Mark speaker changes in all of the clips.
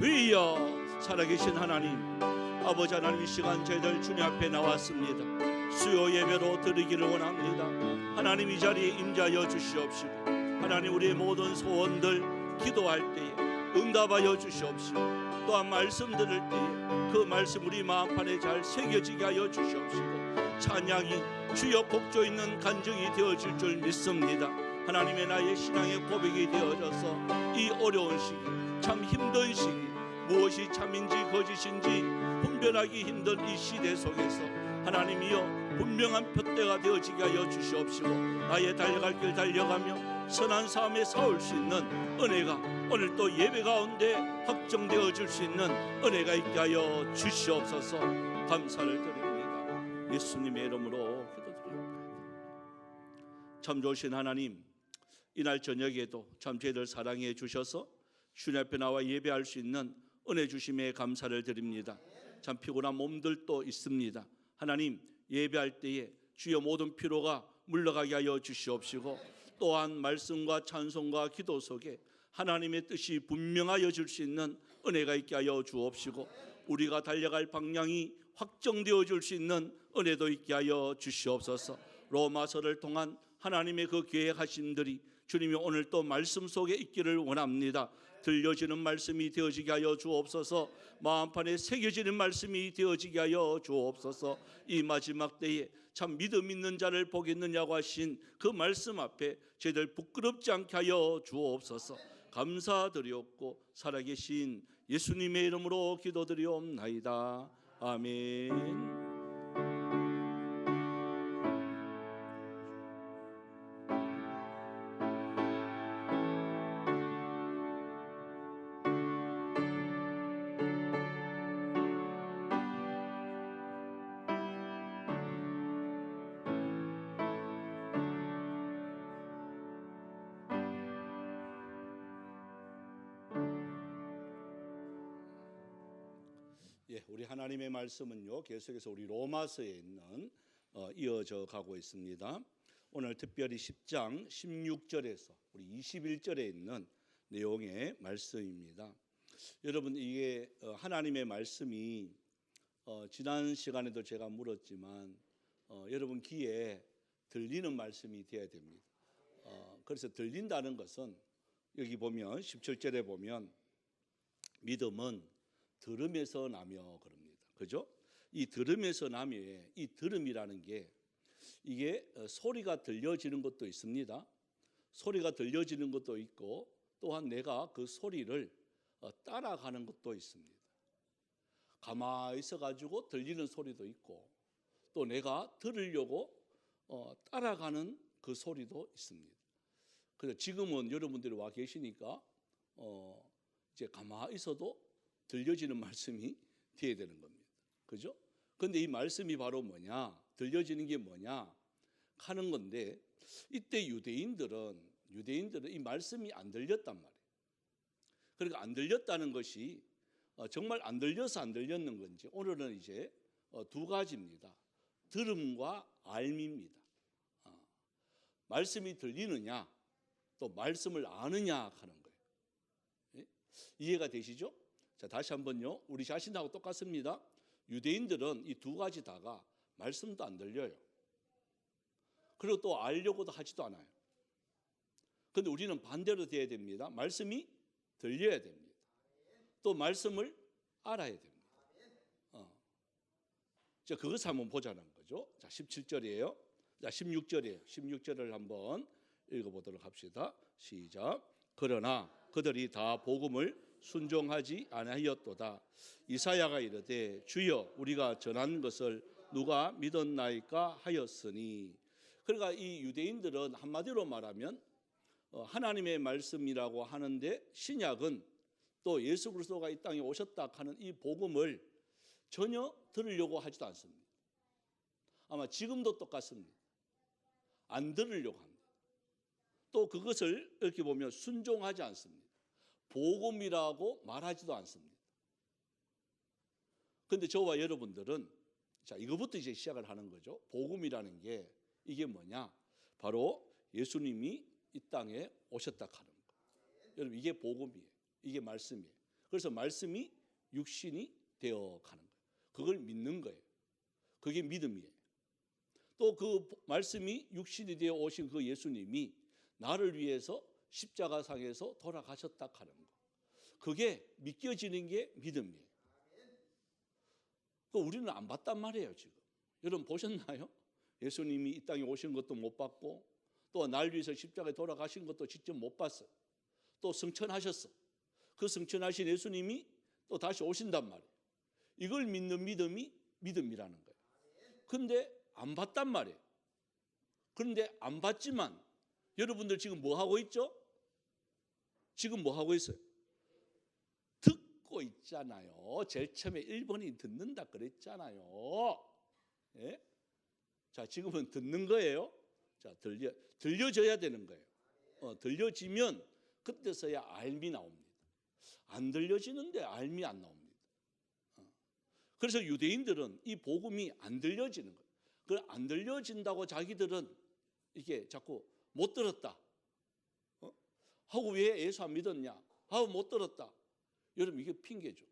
Speaker 1: 위여 살아계신 하나님, 아버지 하나님, 이 시간 저희들 주님 앞에 나왔습니다. 수요 예배로 드리기를 원합니다. 하나님, 이 자리에 임재하여 주시옵시고, 하나님, 우리의 모든 소원들 기도할 때에 응답하여 주시옵시고, 또한 말씀 들을 때에 그 말씀 우리 마음판에 잘 새겨지게 하여 주시옵시고, 찬양이 주여 곡조 있는 간증이 되어질 줄 믿습니다. 하나님의 나의 신앙의 고백이 되어져서 이 어려운 시기, 참 힘든 시기, 무엇이 참인지 거짓인지 분별하기 힘든 이 시대 속에서 하나님이여 분명한 표대가 되어지게 하여 주시옵시고, 나의 달려갈 길 달려가며 선한 삶에 서울 수 있는 은혜가 오늘 또 예배 가운데 확정되어 줄 수 있는 은혜가 있게 하여 주시옵소서. 감사를 드립니다. 예수님의 이름으로 기도드립니다. 참 좋으신 하나님, 이날 저녁에도 참 저희들 사랑해 주셔서 주님 앞에 나와 예배할 수 있는 은혜 주심에 감사를 드립니다. 참 피곤한 몸들도 있습니다. 하나님, 예배할 때에 주여 모든 피로가 물러가게 하여 주시옵시고, 또한 말씀과 찬송과 기도 속에 하나님의 뜻이 분명하여 줄 수 있는 은혜가 있게 하여 주옵시고, 우리가 달려갈 방향이 확정되어 줄 수 있는 은혜도 있게 하여 주시옵소서. 로마서를 통한 하나님의 그 계획하심들이 주님이 오늘 또 말씀 속에 있기를 원합니다. 들려지는 말씀이 되어지게 하여 주옵소서. 마음판에 새겨지는 말씀이 되어지게 하여 주옵소서. 이 마지막 때에 참 믿음 있는 자를 보겠느냐고 하신 그 말씀 앞에 저희들 부끄럽지 않게 하여 주옵소서. 감사드리옵고 살아계신 예수님의 이름으로 기도드리옵나이다. 아멘. 우리 하나님의 말씀은요, 계속해서 우리 로마서에 있는 이어져 가고 있습니다. 오늘 특별히 10장 16절에서 우리 21절에 있는 내용의 말씀입니다. 여러분, 이게 하나님의 말씀이 지난 시간에도 제가 물었지만 여러분 귀에 들리는 말씀이 되어야 됩니다. 그래서 들린다는 것은 여기 보면 17절에 보면 믿음은 들음에서 나며 그럽니다. 그죠? 이 들음에서 나며의 이 들음이라는 게 이게 소리가 들려지는 것도 있습니다. 소리가 들려지는 것도 있고, 또한 내가 그 소리를 따라가는 것도 있습니다. 가만히 있어 가지고 들리는 소리도 있고, 또 내가 들으려고 따라가는 그 소리도 있습니다. 그래서 지금은 여러분들이 와 계시니까 이제 가만히 있어도 들려지는 말씀이 되어야 되는 겁니다. 그죠? 그런데 이 말씀이 바로 뭐냐? 들려지는 게 뭐냐? 하는 건데, 이때 유대인들은 이 말씀이 안 들렸단 말이에요. 그러니까 안 들렸다는 것이 정말 안 들려서 안 들렸는 건지, 오늘은 이제 두 가지입니다. 들음과 알미입니다. 말씀이 들리느냐, 또 말씀을 아느냐 하는 거예요. 예? 이해가 되시죠? 자, 다시 한번요. 우리 자신하고 똑같습니다. 유대인들은 이 두 가지 다가 말씀도 안 들려요. 그리고 또 알려고도 하지도 않아요. 그런데 우리는 반대로 돼야 됩니다. 말씀이 들려야 됩니다. 또 말씀을 알아야 됩니다. 자, 그것을 한번 보자는 거죠. 자, 17절이에요. 자, 16절이에요. 16절을 한번 읽어보도록 합시다. 시작. 그러나 그들이 다 복음을 순종하지 아니하였도다. 이사야가 이르되 주여 우리가 전한 것을 누가 믿었나이까 하였으니. 그러니까 이 유대인들은 한마디로 말하면 하나님의 말씀이라고 하는데, 신약은 또 예수 그리스도가 이 땅에 오셨다 하는 이 복음을 전혀 들으려고 하지도 않습니다. 아마 지금도 똑같습니다. 안 들으려고 합니다. 또 그것을 이렇게 보면 순종하지 않습니다. 복음이라고 말하지도 않습니다. 그런데 저와 여러분들은 자, 이거부터 이제 시작을 하는 거죠. 복음이라는 게 이게 뭐냐? 바로 예수님이 이 땅에 오셨다 하는 거. 여러분, 이게 복음이에요. 이게 말씀이에요. 그래서 말씀이 육신이 되어 가는 거예요. 그걸 믿는 거예요. 그게 믿음이에요. 또 그 말씀이 육신이 되어 오신 그 예수님이 나를 위해서 십자가상에서 돌아가셨다 하는 거. 그게 믿겨지는 게 믿음이에요. 우리는 안 봤단 말이에요, 지금. 여러분 보셨나요? 예수님이 이 땅에 오신 것도 못 봤고, 또 날 위해서 십자가에 돌아가신 것도 직접 못 봤어요. 또 승천하셨어. 그 승천하신 예수님이 또 다시 오신단 말이에요. 이걸 믿는 믿음이 믿음이라는 거예요. 근데 안 봤단 말이에요. 그런데 안 봤지만 여러분들 지금 뭐 하고 있죠? 지금 뭐 하고 있어요? 듣고 있잖아요. 제일 처음에 1번이 듣는다 그랬잖아요. 예? 자, 지금은 듣는 거예요. 자, 들려져야 되는 거예요. 들려지면 그때서야 알미 나옵니다. 안 들려지는데 알미 안 나옵니다. 그래서 유대인들은 이 복음이 안 들려지는 거예요. 그걸 안 들려진다고 자기들은 이게 자꾸 못 들었다. 하고 왜 예수 안 믿었냐? 하고 못 들었다. 여러분 이게 핑계죠.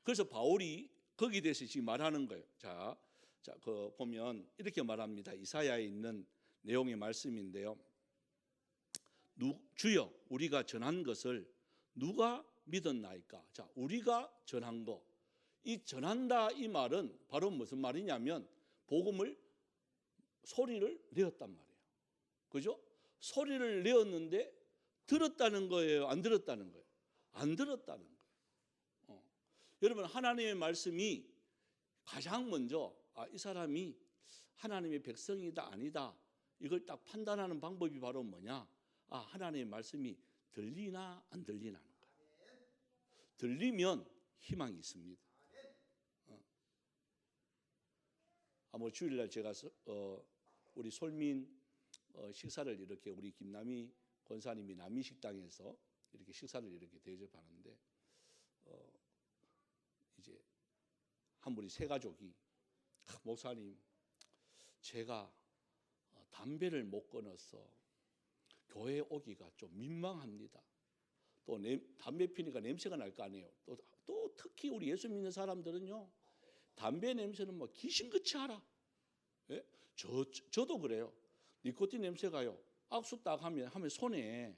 Speaker 1: 그래서 바울이 거기에 대해서 지금 말하는 거예요. 자, 그 보면 이렇게 말합니다. 이사야에 있는 내용의 말씀인데요. 주여 우리가 전한 것을 누가 믿었나이까? 자, 우리가 전한 거. 이 전한다 이 말은 바로 무슨 말이냐면 복음을 소리를 내었단 말이에요. 그죠? 소리를 내었는데 들었다는 거예요? 안 들었다는 거예요? 안 들었다는 거예요. 여러분 하나님의 말씀이 가장 먼저 이 사람이 하나님의 백성이다 아니다 이걸 딱 판단하는 방법이 바로 뭐냐? 하나님의 말씀이 들리나 안 들리나는 거예요. 들리면 희망이 있습니다. 뭐 주일날 제가 우리 솔민 식사를 이렇게 우리 김남희 권사님이 남미식당에서 이렇게 식사를 이렇게 대접하는데 이제 한 분이 세 가족이 목사님 제가 담배를 못 끊어서 교회 오기가 좀 민망합니다. 또 담배 피니까 냄새가 날 거 아니에요. 또 특히 우리 예수 믿는 사람들은요 담배 냄새는 뭐 귀신같이 알아. 예? 저도 그래요. 니코틴 냄새가요. 악수 딱 하면 손에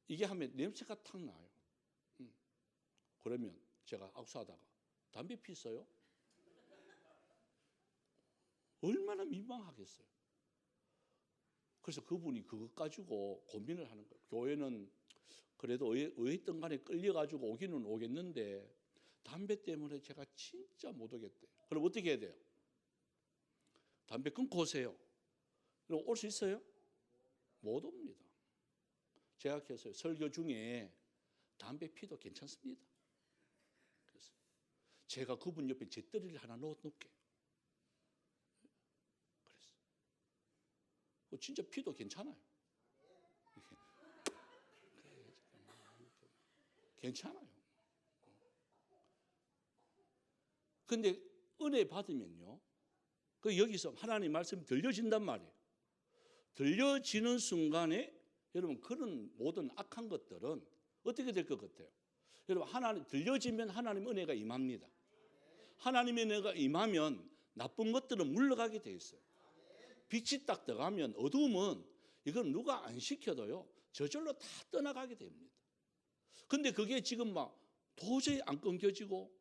Speaker 1: 이게 하면 냄새가 탁 나요. 그러면 제가 악수하다가 담배 피웠어요? 얼마나 민망하겠어요. 그래서 그분이 그것 가지고 고민을 하는 거예요. 교회는 그래도 어쨌든 간에 끌려가지고 오기는 오겠는데 담배 때문에 제가 진짜 못 오겠대요. 그럼 어떻게 해야 돼요? 담배 끊고 오세요. 그럼 올 수 있어요? 못 옵니다. 제가 했어요. 설교 중에 담배 피도 괜찮습니다. 그래서 제가 그분 옆에 재떨이를 하나 넣어놓게. 그래서 진짜 피도 괜찮아요. 괜찮아요. 근데 은혜 받으면요. 여기서 하나님 말씀이 들려진단 말이에요. 들려지는 순간에 여러분 그런 모든 악한 것들은 어떻게 될 것 같아요? 여러분 하나님 들려지면 하나님 은혜가 임합니다. 하나님의 은혜가 임하면 나쁜 것들은 물러가게 돼 있어요. 빛이 딱 들어가면 어두움은 이건 누가 안 시켜도요 저절로 다 떠나가게 됩니다. 근데 그게 지금 막 도저히 안 끊겨지고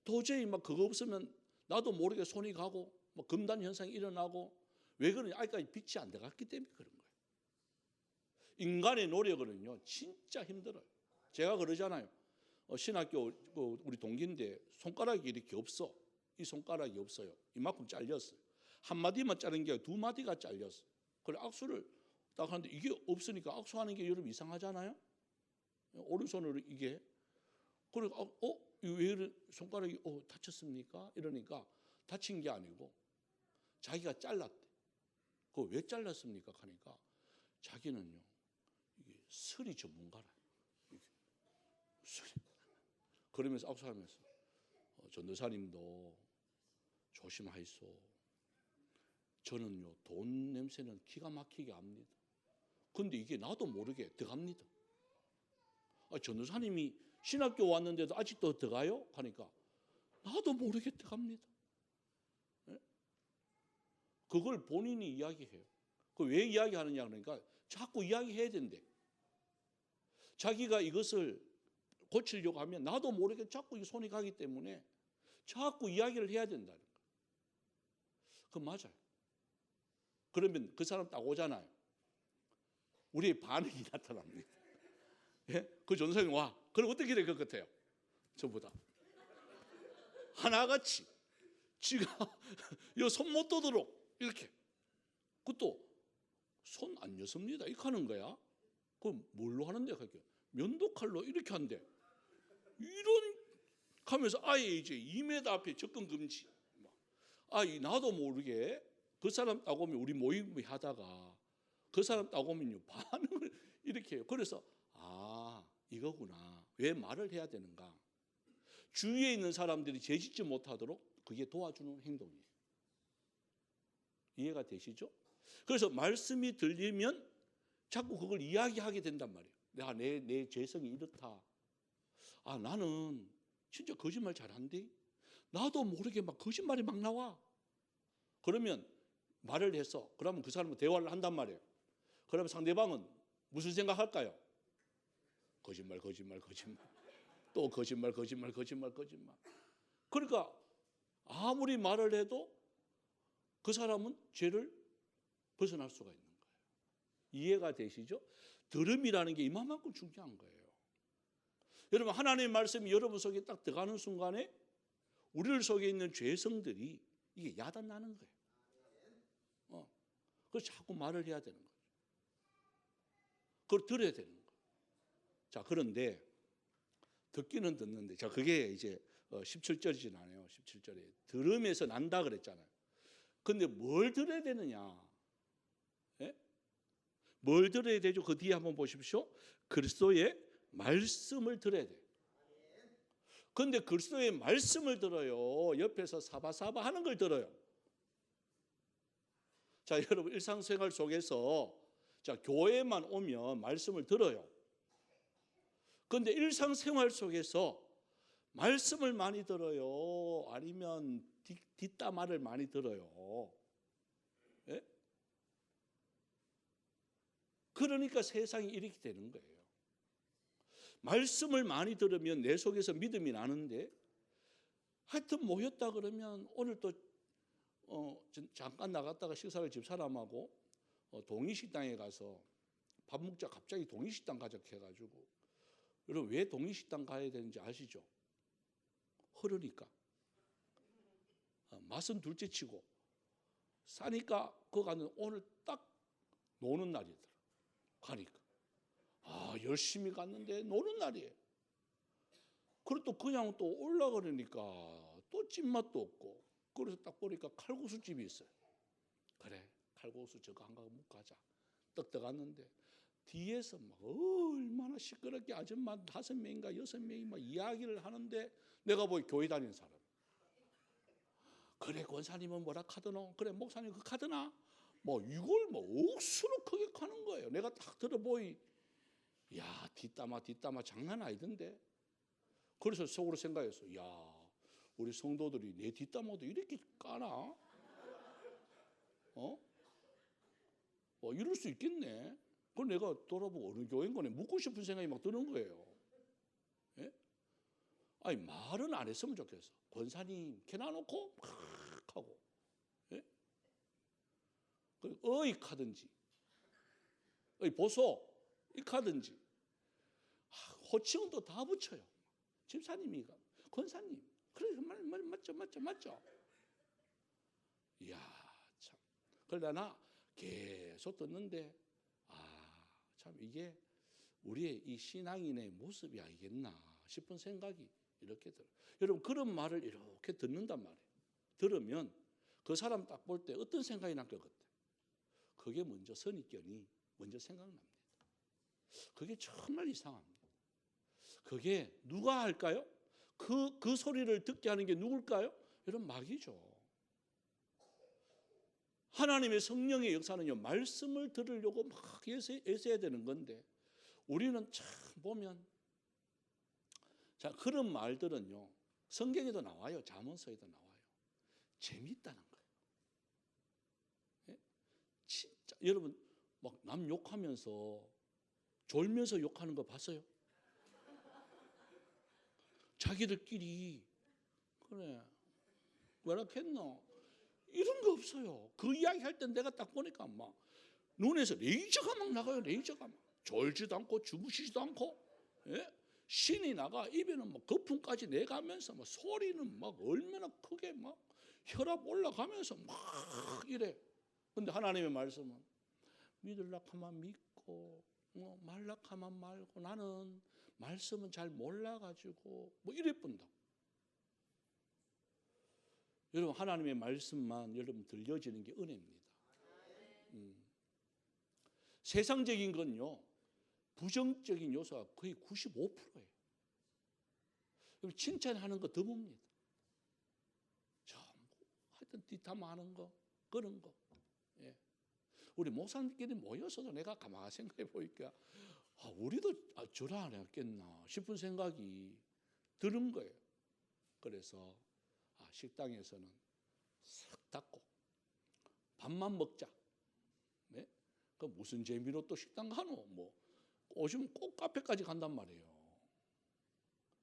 Speaker 1: 도저히 막 그거 없으면 나도 모르게 손이 가고 뭐 금단 현상이 일어나고 왜 그러냐? 아직까지 빛이 안 들어갔기 때문에 그런 거예요. 인간의 노력은요 진짜 힘들어요. 제가 그러잖아요. 신학교 우리 동기인데 손가락이 이렇게 없어. 이 손가락이 없어요. 이만큼 잘렸어요. 한 마디만 자른 게 두 마디가 잘렸어. 그래 악수를 딱 하는데 이게 없으니까 악수하는 게 여러분 이상하잖아요. 오른손으로 이게 그리고 왜 이런 손가락이 다쳤습니까? 이러니까 다친 게 아니고 자기가 잘랐대. 그거 왜 잘랐습니까? 하니까 자기는요 이게 설이 전문가라. 그러면서 악수하면서 전도사님도 조심하이소. 저는요 돈 냄새는 기가 막히게 합니다. 근데 이게 나도 모르게 들어갑니다. 전도사님이 신학교 왔는데도 아직도 들어가요? 하니까 나도 모르게 들어갑니다. 예? 그걸 본인이 이야기해요. 왜 이야기하느냐 그러니까 자꾸 이야기해야 된대. 자기가 이것을 고치려고 하면 나도 모르게 자꾸 손이 가기 때문에 자꾸 이야기를 해야 된다는 거예요. 그건 맞아요. 그러면 그 사람 딱 오잖아요. 우리의 반응이 나타납니다. 예? 그 전도사님 와. 그럼 어떻게 될 것 같아요? 전부 다 하나같이 지가 손 못 떠도록 이렇게. 그것도 손 안 여습니다. 이렇게 하는 거야. 그럼 뭘로 하는데? 면도칼로 이렇게 한대. 이런 하면서 아예 이제 2m 앞에 접근 금지. 나도 모르게 그 사람 딱 오면 우리 모임 하다가 그 사람 딱 오면요 반응을 이렇게 해요. 그래서 이거구나. 왜 말을 해야 되는가? 주위에 있는 사람들이 재짓지 못하도록 그게 도와주는 행동이에요. 이해가 되시죠? 그래서 말씀이 들리면 자꾸 그걸 이야기하게 된단 말이에요. 내가 내 죄성이 이렇다. 나는 진짜 거짓말 잘한대. 나도 모르게 막 거짓말이 막 나와. 그러면 말을 해서 그러면 그 사람은 대화를 한단 말이에요. 그러면 상대방은 무슨 생각할까요? 거짓말. 또 거짓말. 그러니까 아무리 말을 해도 그 사람은 죄를 벗어날 수가 있는 거예요. 이해가 되시죠? 들음이라는 게 이만큼 중요한 거예요. 여러분 하나님의 말씀이 여러분 속에 딱 들어가는 순간에 우리 속에 있는 죄성들이 이게 야단나는 거예요. 그래서 자꾸 말을 해야 되는 거죠. 그걸 들어야 되는 거예요. 자, 그런데 듣기는 듣는데, 자, 그게 이제 17절이진 않아요. 17절에 들음에서 난다 그랬잖아요. 근데 뭘 들어야 되느냐? 예? 뭘 들어야 되죠? 그 뒤에 한번 보십시오. 그리스도의 말씀을 들어야 돼요. 근데 그리스도의 말씀을 들어요. 옆에서 사바사바 하는 걸 들어요. 자, 여러분 일상생활 속에서 자, 교회만 오면 말씀을 들어요. 그런데 일상생활 속에서 말씀을 많이 들어요? 아니면 뒷담화를 많이 들어요? 예? 그러니까 세상이 이렇게 되는 거예요. 말씀을 많이 들으면 내 속에서 믿음이 나는데 하여튼 모였다 그러면 오늘 또 잠깐 나갔다가 식사를 집사람하고 동의식당에 가서 밥 먹자 갑자기 동의식당 가자 해가지고 여러분 왜 동의식당 가야 되는지 아시죠? 흐르니까 맛은 둘째치고 싸니까 그거 가는 오늘 딱 노는 날이더라. 가니까 열심히 갔는데 노는 날이에요. 그리고 또 그냥 또 올라가려니까 또 찐맛도 없고 그래서 딱 보니까 칼국수집이 있어요. 그래 칼국수 저거 한 가게 못 가자. 떡 들어갔는데 뒤에서 막 얼마나 시끄럽게 아줌마 5명인가 6명이 막 이야기를 하는데 내가 보기 교회 다니는 사람. 그래 권사님은 뭐라 카드노? 그래 목사님 그 카드나? 뭐 이걸 뭐 억수로 크게 가는 거예요. 내가 딱 들어보이 야 뒷담화 장난 아니던데. 그래서 속으로 생각했어. 야 우리 성도들이 내 뒷담화도 이렇게 까나? 이럴 수 있겠네. 그걸 내가 돌아보고 어느 교회인 거네 묻고 싶은 생각이 막 드는 거예요. 예? 아니 말은 안 했으면 좋겠어. 권사님 캐놔놓고 막 하고 예? 어익 하든지 보소 이렇게 하든지 호칭은 또 다 붙여요. 집사님이 권사님 그래 말 맞죠. 이야 참 그러다 나 계속 듣는데 참 이게 우리의 이 신앙인의 모습이 아니겠나 싶은 생각이 이렇게 들어요. 여러분 그런 말을 이렇게 듣는단 말이에요. 들으면 그 사람 딱 볼 때 어떤 생각이 날 것 같아요? 그게 먼저 선입견이 먼저 생각납니다. 그게 정말 이상합니다. 그게 누가 할까요? 그 소리를 듣게 하는 게 누굴까요? 여러분 마귀죠. 하나님의 성령의 역사는요 말씀을 들으려고 막 애써야 되는 건데 우리는 참 보면 자, 그런 말들은요, 성경에도 나와요. 잠언서에도 나와요. 재미있다는 거예요. 예? 진짜 여러분 막 남 욕하면서 졸면서 욕하는 거 봤어요? 자기들끼리 그래 왜라했노 이런 거 없어요. 그 이야기 할 때 내가 딱 보니까 막 눈에서 레이저가 막 나가요. 레이저가 막 졸지도 않고 주무시지도 않고, 예? 신이 나가 입에는 막 거품까지 내가면서 막 소리는 막 얼마나 크게 막 혈압 올라가면서 막 이래. 근데 하나님의 말씀은 믿을락하면 믿고 말락하면 말고 나는 말씀은 잘 몰라가지고 뭐 이래 뿐다. 여러분 하나님의 말씀만 여러분 들려지는 게 은혜입니다. 세상적인 건요 부정적인 요소가 거의 95%예요. 칭찬하는 거 드뭅니다. 하여튼 뒷담화하는 거 그런 거. 예. 우리 목사님끼리 모여서도 내가 가만히 생각해 보니까 우리도 저라 안 했겠나 싶은 생각이 드는 거예요. 그래서 식당에서는 싹 닫고 밥만 먹자. 네? 그 무슨 재미로 또 식당 가노? 뭐 오시면 꼭 카페까지 간단 말이에요.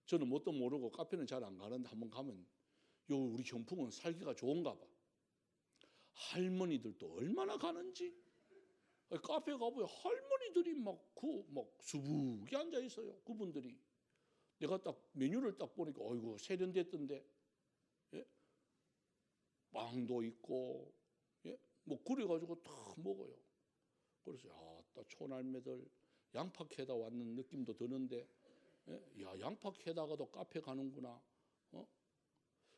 Speaker 1: 저는 뭣도 모르고 카페는 잘 안 가는데 한번 가면 우리 형풍은 살기가 좋은가 봐. 할머니들도 얼마나 가는지. 카페 가보면 할머니들이 막 수북이 앉아 있어요. 그분들이. 내가 딱 메뉴를 딱 보니까 어이구 세련됐던데. 예? 빵도 있고, 예? 뭐 그래가지고 다 먹어요. 그래서 초날매들 양파 캐다 왔는 느낌도 드는데, 예? 야 양파 캐다가도 카페 가는구나.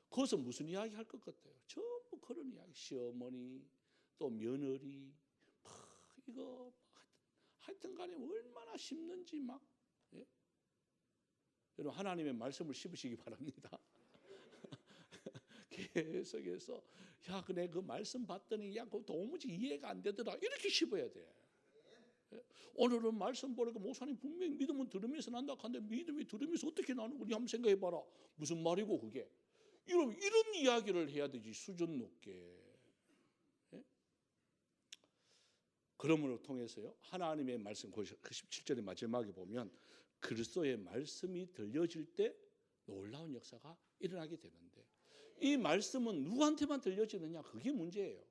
Speaker 1: 거기서 무슨 이야기 할 것 같아요? 전부 그런 이야기. 시어머니 또 며느리 이거 하여튼 간에 얼마나 심는지 막. 예? 여러분 하나님의 말씀을 씹으시기 바랍니다. 계속해서 그래 그 말씀 봤더니 그거 도무지 이해가 안 되더라 이렇게 씹어야 돼. 예? 오늘은 말씀 보니까 목사님 분명히 믿음은 들으면서 난다 하는데 믿음이 들으면서 어떻게 나는 거니 한번 생각해 봐라. 무슨 말이고 그게. 이런 이야기를 해야 되지 수준 높게. 예? 그러므로 통해서요 하나님의 말씀 그 17절의 마지막에 보면 그리스도의 말씀이 들려질 때 놀라운 역사가 일어나게 되는데 이 말씀은 누구한테만 들려지느냐 그게 문제예요.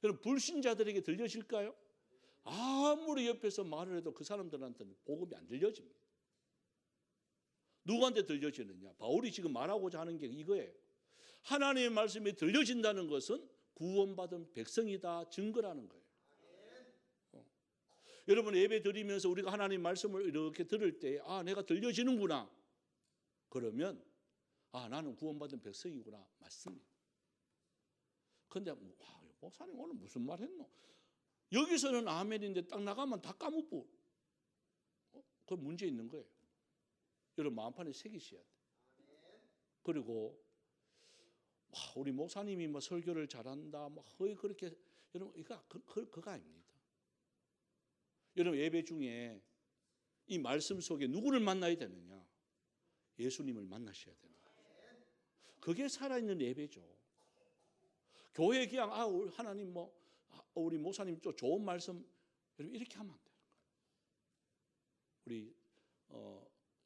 Speaker 1: 여러분 불신자들에게 들려질까요? 아무리 옆에서 말을 해도 그 사람들한테는 복음이 안 들려집니다. 누구한테 들려지느냐? 바울이 지금 말하고자 하는 게 이거예요. 하나님의 말씀이 들려진다는 것은 구원받은 백성이다 증거라는 거예요. 여러분 예배 드리면서 우리가 하나님 말씀을 이렇게 들을 때 내가 들려지는구나. 그러면 나는 구원받은 백성이구나. 맞습니다. 그런데 목사님 오늘 무슨 말 했노? 여기서는 아멘인데 딱 나가면 다 까먹고 그 문제 있는 거예요. 여러분 마음판에 새기셔야 돼. 그리고 우리 목사님이 설교를 잘한다. 그렇게 여러분 이거 그거 아닙니다. 여러분 예배 중에 이 말씀 속에 누구를 만나야 되느냐? 예수님을 만나셔야 되는 거예요. 그게 살아있는 예배죠. 교회 그냥 하나님 우리 목사님 좀 좋은 말씀 여러분 이렇게 하면 안 되는 거예요. 우리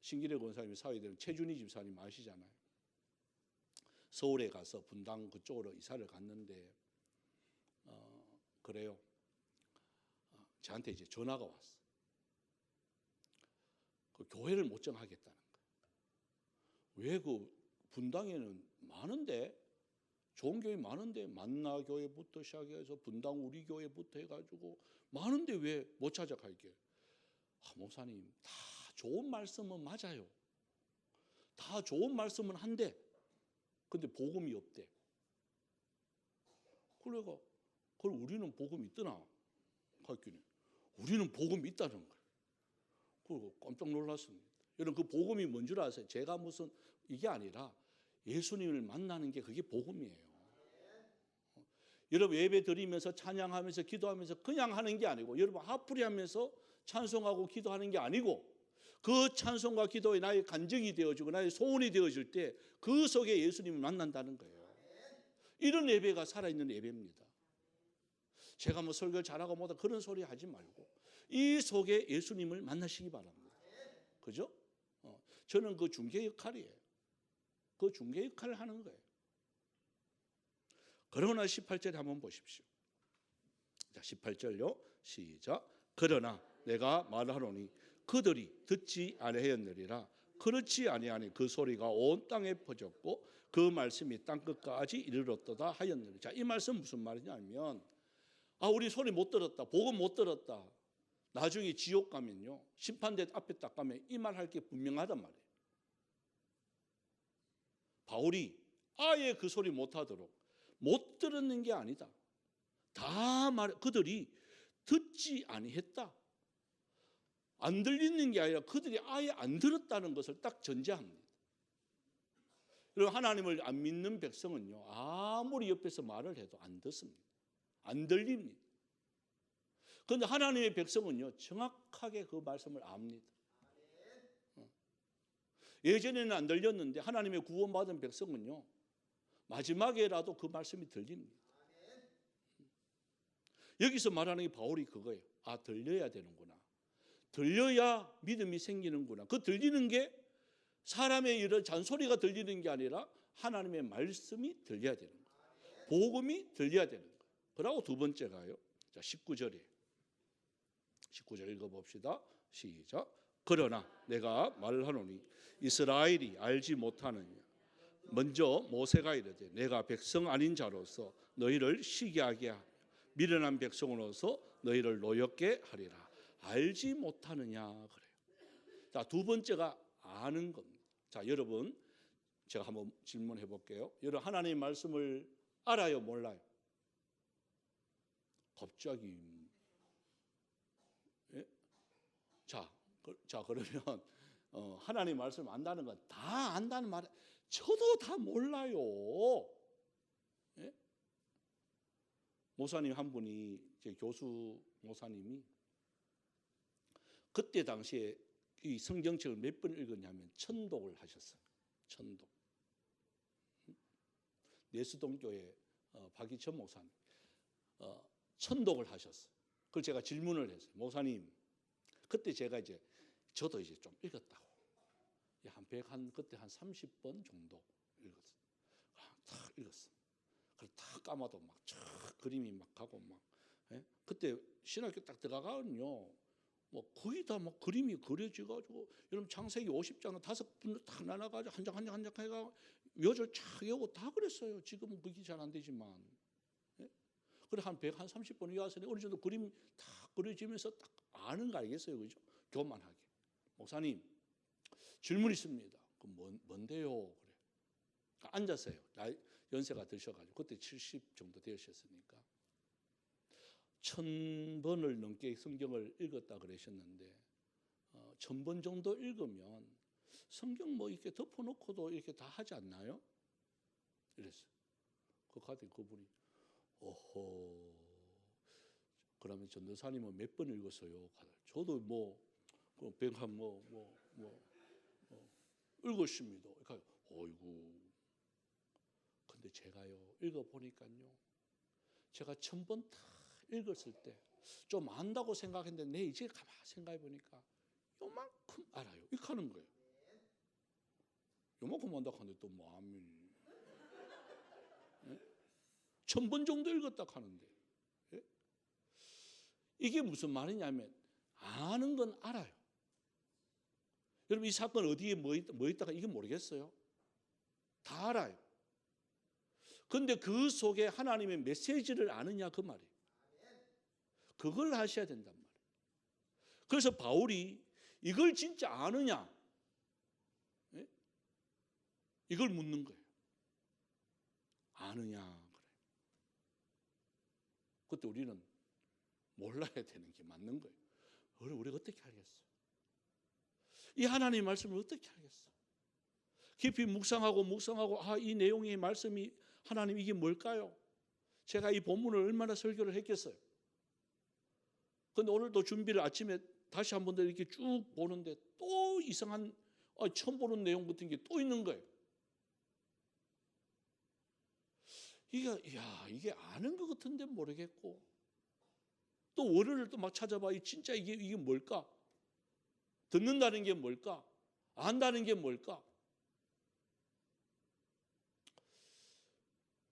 Speaker 1: 신기래 권사님이 사회되는 최준희 집사님 아시잖아요. 서울에 가서 분당 그쪽으로 이사를 갔는데 그래요. 저한테 이제 전화가 왔어. 그 교회를 못 정하겠다는 거예요. 왜 그 분당에는 많은데 좋은 교회 많은데 만나교회부터 시작해서 분당 우리 교회부터 해가지고 많은데 왜 못 찾아갈게? 목사님 다 좋은 말씀은 맞아요. 다 좋은 말씀은 한데 근데 복음이 없대. 그래가 그럼 우리는 복음이 있더나? 갔더니 우리는 복음이 있다는 거예요. 그리고 깜짝 놀랐습니다. 여러분 그 복음이 뭔 줄 아세요? 제가 무슨 이게 아니라 예수님을 만나는 게 그게 복음이에요. 여러분 예배 드리면서 찬양하면서 기도하면서 그냥 하는 게 아니고 여러분 하프리 하면서 찬송하고 기도하는 게 아니고 그 찬송과 기도에 나의 간증이 되어지고 나의 소원이 되어질 때 그 속에 예수님을 만난다는 거예요. 이런 예배가 살아있는 예배입니다. 제가 뭐 설교 잘하고 뭐다 그런 소리 하지 말고 이 속에 예수님을 만나시기 바랍니다. 그죠? 저는 그 중개 역할이에요. 그 중개 역할을 하는 거예요. 그러나 18절에 한번 보십시오. 자, 18절요. 시작. 그러나 내가 말하노니 그들이 듣지 아니하였느니라. 그렇지 아니하니 그 소리가 온 땅에 퍼졌고 그 말씀이 땅끝까지 이르렀도다 하였느니라. 자, 이 말씀 무슨 말이냐면 우리 소리 못 들었다. 복음 못 들었다. 나중에 지옥 가면요. 심판대 앞에 딱 가면 이 말 할 게 분명하단 말이에요. 바울이 아예 그 소리 못 하도록 못 들었는 게 아니다. 그들이 듣지 아니했다. 안 들리는 게 아니라 그들이 아예 안 들었다는 것을 딱 전제합니다. 그리고 하나님을 안 믿는 백성은요. 아무리 옆에서 말을 해도 안 듣습니다. 안 들립니다. 그런데 하나님의 백성은요. 정확하게 그 말씀을 압니다. 예전에는 안 들렸는데 하나님의 구원받은 백성은요. 마지막에라도 그 말씀이 들립니다. 여기서 말하는 게 바울이 그거예요. 들려야 되는구나. 들려야 믿음이 생기는구나. 그 들리는 게 사람의 이런 잔소리가 들리는 게 아니라 하나님의 말씀이 들려야 되는 거예요. 복음이 들려야 되는 거예요. 그리고 두 번째가요. 자, 19절 읽어봅시다. 시작. 그러나 내가 말하노니 이스라엘이 알지 못하느냐. 먼저 모세가 이르되 내가 백성 아닌 자로서 너희를 시기하게 하며 미련한 백성으로서 너희를 노엽게 하리라. 알지 못하느냐 그래요. 자, 두 번째가 아는 겁니다. 자, 여러분 제가 한번 질문해 볼게요. 여러분 하나님의 말씀을 알아요, 몰라요? 갑자기 예? 자 그러면 하나님의 말씀을 안다는 건 다 안다는 말. 저도 다 몰라요. 예? 모사님 한 분이 제 교수 모사님이 그때 당시에 이 성경책을 몇 번 읽었냐면 천독을 하셨어요. 천독. 내수동교회 박이천 목사님 천독을 하셨어요. 그걸 제가 질문을 했어요. 목사님, 그때 제가 저도 좀 읽었다고. 그때 한 30번 정도 읽었어요. 다 읽었어요. 그걸 다 까마도 막 그림이 막 가고 막. 예? 그때 신학교 딱 들어가면요. 뭐 거의 다 막 그림이 그려져가지고 여러분 창세기 50장은 5분으로 딱 나눠가지고 한 장 한 장 한 장 해가 묘절 쫙 외우고 다 그랬어요. 지금은 그게 잘 안 되지만. 예? 그래 한 130번 이하서 어느 정도 그림 다 그려지면서 딱 아는 거 알겠어요, 그죠? 교만하게. 목사님 질문 있습니다. 그 뭔데요? 그래. 앉았어요. 연세가 드셔가지고 그때 70 정도 되셨으니까 1000번을 넘게 성경을 읽었다 그러셨는데 1000번 정도 읽으면 성경 뭐 이렇게 덮어놓고도 이렇게 다 하지 않나요? 이랬어요. 그분이 그러면 전도사님은 몇 번 읽었어요? 저도 읽었습니다. 그러니까 어이구. 근데 제가요 읽어보니까요 제가 1000번 다 읽었을 때 좀 안다고 생각했는데 내 이제 가만히 생각해 보니까 요만큼 알아요. 이렇게 하는 거예요. 요만큼 안다고 하는데 또 뭐 아멘. 1000번 정도 읽었다 하는데 예? 이게 무슨 말이냐면 아는 건 알아요. 여러분 이 사건 어디에 뭐 있다가 이게 모르겠어요. 다 알아요. 그런데 그 속에 하나님의 메시지를 아느냐 그 말이에요. 그걸 하셔야 된단 말이에요. 그래서 바울이 이걸 진짜 아느냐 예? 이걸 묻는 거예요. 아느냐 그래요. 그때 우리는 몰라야 되는 게 맞는 거예요. 우리가 어떻게 알겠어요? 이 하나님의 말씀을 어떻게 알겠어요? 깊이 묵상하고 이 내용의 말씀이 하나님 이게 뭘까요? 제가 이 본문을 얼마나 설교를 했겠어요? 그런데 오늘도 준비를 아침에 다시 한 번 더 이렇게 쭉 보는데 또 이상한 처음 보는 내용 같은 게 또 있는 거예요. 이게 아는 것 같은데 모르겠고, 또 원어를 또 막 찾아봐. 진짜 이게 뭘까? 듣는다는 게 뭘까? 안다는 게 뭘까?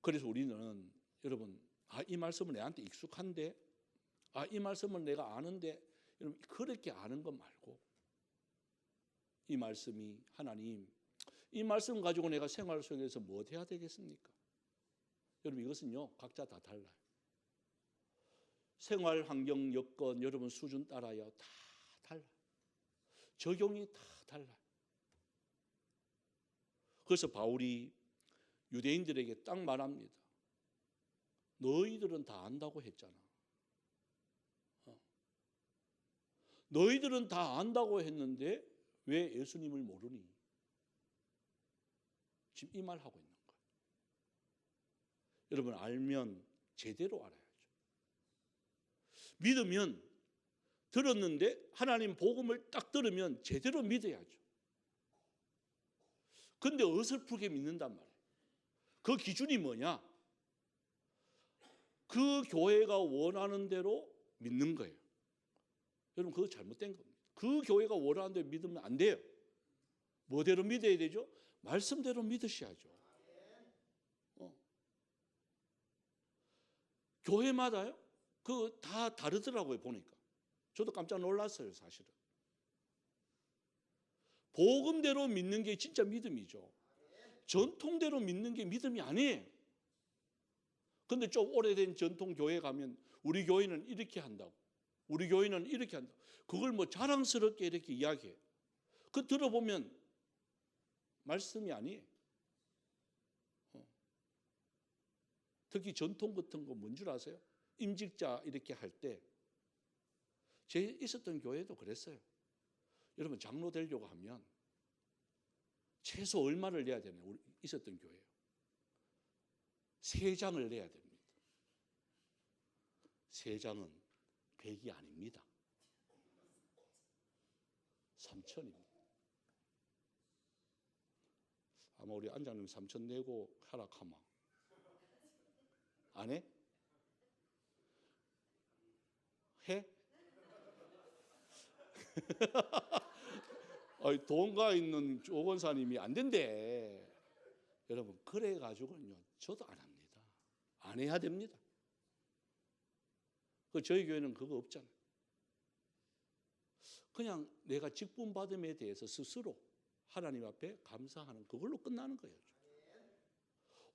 Speaker 1: 그래서 우리는 여러분, 이 말씀은 내한테 익숙한데, 이 말씀은 내가 아는데, 여러분 그렇게 아는 것 말고, 이 말씀이 하나님, 이 말씀 가지고 내가 생활 속에서 뭐 해야 되겠습니까? 여러분 이것은요 각자 다 달라요. 생활 환경 여건 여러분 수준 따라요 다 달라요. 적용이 다 달라요. 그래서 바울이 유대인들에게 딱 말합니다. 너희들은 다 안다고 했잖아. 너희들은 다 안다고 했는데 왜 예수님을 모르니? 지금 이 말하고 있는 거예요. 여러분 알면 제대로 알아야죠. 믿으면, 들었는데 하나님 복음을 딱 들으면 제대로 믿어야죠. 근데 어설프게 믿는단 말이에요. 그 기준이 뭐냐? 그 교회가 원하는 대로 믿는 거예요. 여러분 그거 잘못된 겁니다. 그 교회가 원하는 대로 믿으면 안 돼요. 뭐대로 믿어야 되죠? 말씀대로 믿으셔야죠. 교회마다요? 그거 다 다르더라고요 보니까. 저도 깜짝 놀랐어요 사실은. 복음대로 믿는 게 진짜 믿음이죠. 전통대로 믿는 게 믿음이 아니에요. 근데 좀 오래된 전통 교회 가면 우리 교회는 이렇게 한다고, 우리 교회는 이렇게 한다고, 그걸 뭐 자랑스럽게 이렇게 이야기해요. 그 들어보면 말씀이 아니에요. 특히 전통 같은 거 뭔 줄 아세요? 임직자 이렇게 할 때, 제 있었던 교회도 그랬어요. 여러분 장로 되려고 하면 최소 얼마를 내야 되나요? 우리 있었던 교회요. 3장을 내야 됩니다. 3장은 100이 아닙니다. 3,000입니다. 아마 우리 안장님 3,000 내고 하락하마. 안 해? 해? 돈가 있는 조건사님이 안 된대. 여러분 그래가지고는요 저도 안 합니다. 안 해야 됩니다. 저희 교회는 그거 없잖아요. 그냥 내가 직분 받음에 대해서 스스로 하나님 앞에 감사하는 그걸로 끝나는 거예요.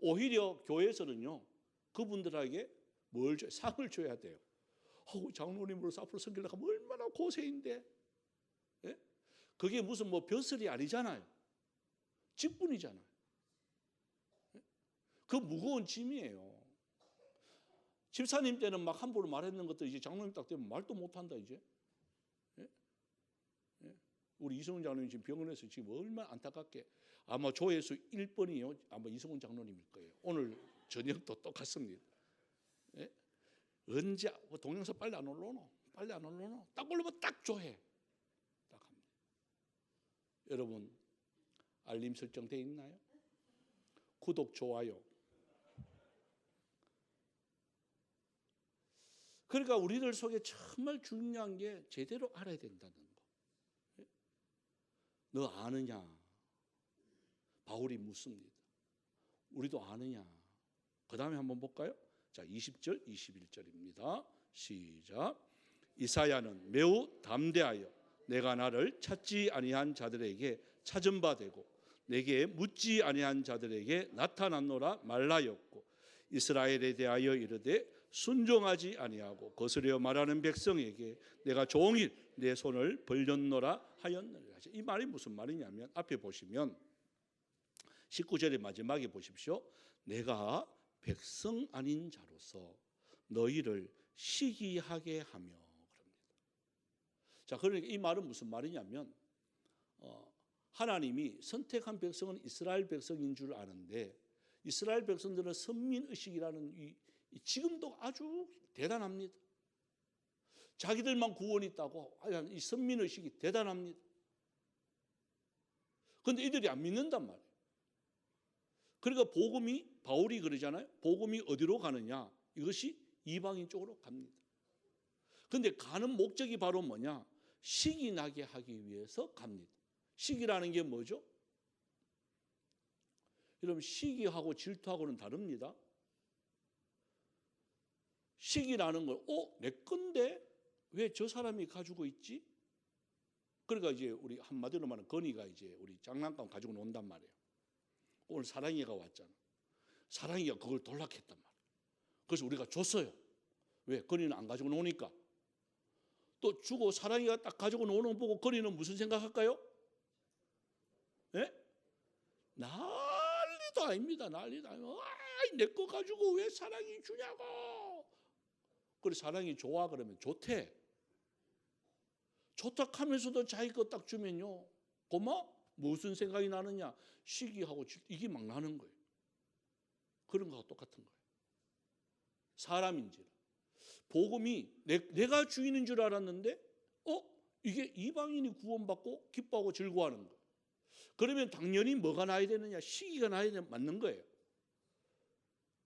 Speaker 1: 오히려 교회에서는요 그분들에게 뭘 줘요? 상을 줘야 돼요. 장로님으로서 앞으로 섬기려고 하면 얼마나 고생인데. 예? 그게 무슨 뭐 벼슬이 아니잖아요. 직분이잖아요. 예? 그 무거운 짐이에요. 집사님 때는 막 함부로 말했는 것도 이제 장로님 딱 되면 말도 못한다 이제. 예? 예? 우리 이성훈 장로님 지금 병원에서 지금 얼마나 안타깝게, 아마 조회수 1번이요 아마 이성훈 장로님일 거예요. 오늘 저녁도 똑같습니다. 예? 언제 동영상 빨리 안 올라오노? 빨리 안 올라오노? 딱 올라오면 딱 조회. 딱 합니다. 여러분 알림 설정 돼 있나요? 구독, 좋아요. 그러니까 우리들 속에 정말 중요한 게 제대로 알아야 된다는 거. 너 아느냐? 바울이 묻습니다. 우리도 아느냐? 그 다음에 한번 볼까요? 자, 20절, 21절입니다. 시작. 이사야는 매우 담대하여 내가 나를 찾지 아니한 자들에게 찾은 바 되고 내게 묻지 아니한 자들에게 나타났노라 말하였고 이스라엘에 대하여 이르되 순종하지 아니하고 거스려 말하는 백성에게 내가 종일 내 손을 벌렸노라 하였느니라. 이 말이 무슨 말이냐면 앞에 보시면 19절의 마지막에 보십시오. 내가 백성 아닌 자로서 너희를 시기하게 하며 그럽니다. 자, 그러니까 이 말은 무슨 말이냐면 하나님이 선택한 백성은 이스라엘 백성인 줄 아는데 이스라엘 백성들은 선민의식이라는 지금도 아주 대단합니다. 자기들만 구원이 있다고 하는 이 선민의식이 대단합니다. 그런데 이들이 안 믿는단 말이에요. 그러니까 복음이, 바울이 그러잖아요. 복음이 어디로 가느냐? 이것이 이방인 쪽으로 갑니다. 그런데 가는 목적이 바로 뭐냐? 식이 나게 하기 위해서 갑니다. 식이라는 게 뭐죠? 여러분, 시기하고 질투하고는 다릅니다. 시기라는 걸, 내 건데 왜 저 사람이 가지고 있지? 그러니까 이제 우리 한마디로 말하면 건이가 이제 우리 장난감 가지고 논단 말이에요. 오늘 사랑이가 왔잖아. 사랑이가 그걸 돌락했단 말이에요. 그래서 우리가 줬어요. 왜? 건이는 안 가지고 노니까. 또 주고 사랑이가 딱 가지고 노는 거 보고 건이는 무슨 생각할까요? 예? 난리도 아닙니다. 난리도 아니고, 내 거 가지고 왜 사랑이 주냐고. 그래, 사랑이 좋아 그러면 좋대. 좋다 하면서도 자기 거 딱 주면요, 고마? 무슨 생각이 나느냐? 시기하고 이게 막 나는 거예요. 그런 거와 똑같은 거예요. 사람인지라. 복음이 내가 주인인 줄 알았는데 이게 이방인이 구원받고 기뻐하고 즐거워하는 거예요. 그러면 당연히 뭐가 나야 되느냐? 시기가 나야 되는 맞는 거예요.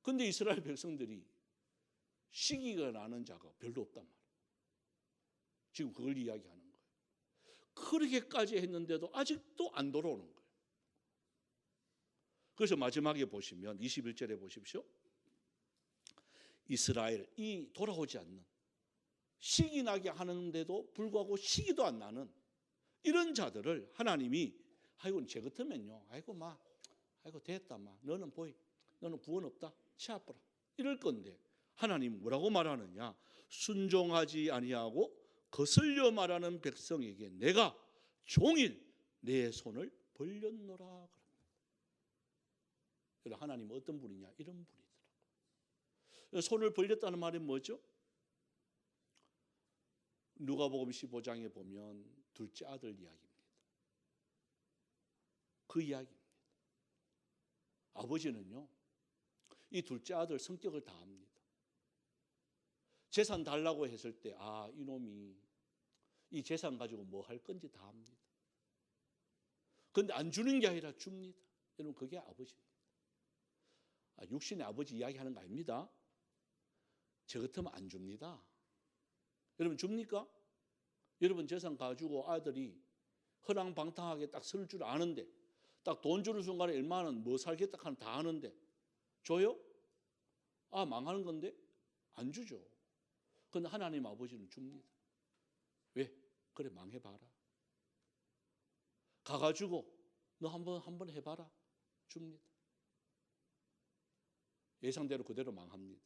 Speaker 1: 그런데 이스라엘 백성들이 시기가 나는 자가 별로 없단 말이에요. 지금 그걸 이야기하는 거예요. 그렇게까지 했는데도 아직도 안 돌아오는 거예요. 그래서 마지막에 보시면 21절에 보십시오. 이스라엘, 이 돌아오지 않는, 시기 나게 하는데도 불구하고 시기도 안 나는 이런 자들을 하나님이, 아이고 쟤 같으면요, 아이고 됐다 너는 너는 구원 없다, 치아뿌라 이럴 건데, 하나님 뭐라고 말하느냐? 순종하지 아니하고 거슬려 말하는 백성에게 내가 종일 내 손을 벌렸노라 그럽니다. 여러분, 하나님 어떤 분이냐? 이런 분이더라고요. 손을 벌렸다는 말이 뭐죠? 누가복음 15장에 보면 둘째 아들 이야기입니다. 그 이야기입니다. 아버지는요, 이 둘째 아들 성격을 다 압니다. 재산 달라고 했을 때 이놈이 이 재산 가지고 뭐 할 건지 다 압니다. 그런데 안 주는 게 아니라 줍니다. 여러분, 그게 아버지입니다. 육신의 아버지 이야기하는 거 아닙니다. 저 같으면 안 줍니다. 여러분, 줍니까? 여러분, 재산 가지고 아들이 허랑방탕하게 딱 설 줄 아는데, 딱 돈 주는 순간에 얼마는 뭐 살겠다 하는 다 아는데 줘요? 망하는 건데 안 주죠. 그런데 하나님 아버지는 줍니다. 왜? 그래, 망해봐라. 가가지고 너 한번 해봐라. 줍니다. 예상대로 그대로 망합니다.